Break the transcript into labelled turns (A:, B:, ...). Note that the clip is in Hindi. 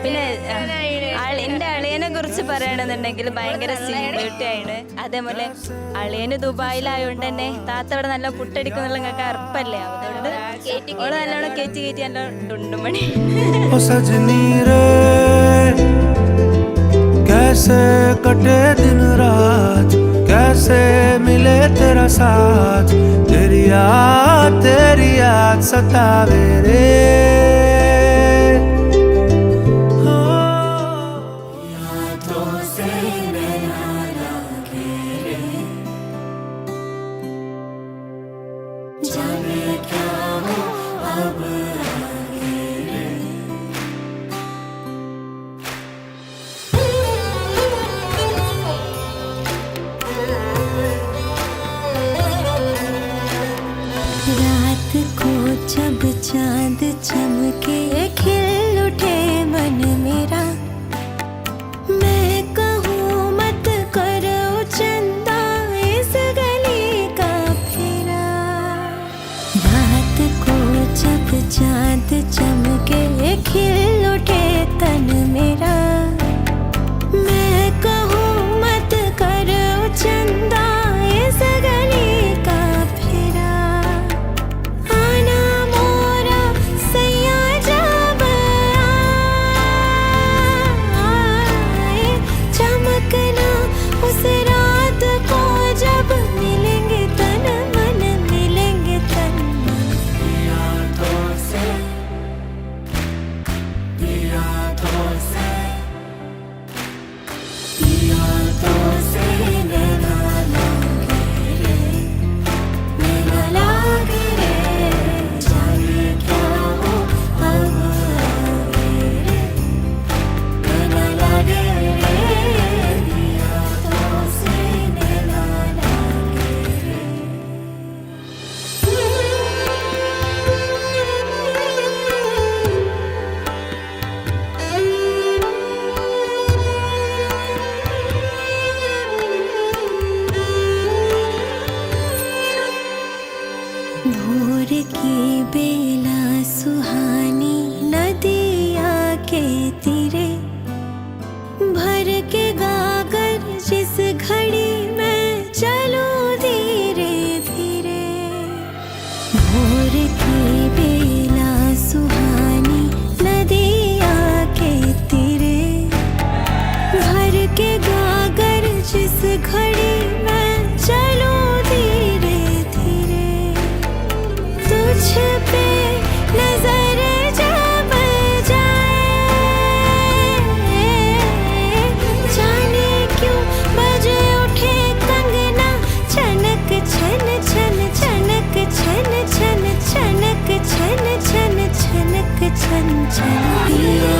A: പിന്നെ എന്റെ അളിയനെ കുറിച്ച് പറയണമെന്നുണ്ടെങ്കിൽ ഭയങ്കര ആണ്. അതേപോലെ അളിയന് ദുബായിലായോണ്ട് തന്നെ താത്ത അവിടെ നല്ല പുട്ടടിക്കുന്നുള്ള നിങ്ങൾക്ക് അർപ്പല്ലേ, അതുകൊണ്ട് ഓള് നല്ലോണം കയറ്റി നല്ല ഡുണ്ടുമണി.
B: कैसे कटे दिन रात, कैसे मिले तेरा साथ, तेरी याद सतावे रे. यादों से नैना लागे रे, जाने क्या हो अब आगे रे. रात को जब चांद चमके खिल उठे मन मेरा, मैं कहूँ मत करो चंदा इस गली का फेरा. रात को जब चांद चमके खिल उठे तन मेरा, मैं कहूँ मत करो चंदा इस गली का फेरा. आना मोरा सैया जब आए, चमकना उस रात को जब मिलेंगे तन मन, मिलेंगे तन मन. यादों से नैना लागे रे, जाने क्या हो अब आगे रे. नैना लागे रे, यादों से नैना लागे रे. भोर की बेला सुहानी नदिया के तीरे, भर के गागर जिस घड़ी मैं चलूं धीरे धीरे. भोर की बेला सुहानी नदिया के तीरे, भर के गागर जिस घड़ी मैं चलूं धीरे धीरे. तुझ पे नजर जब जाए, जाने क्यों बजे उठे कंगना, छनक छन छन छनक छन छन छनक छन छन छनक छन छन.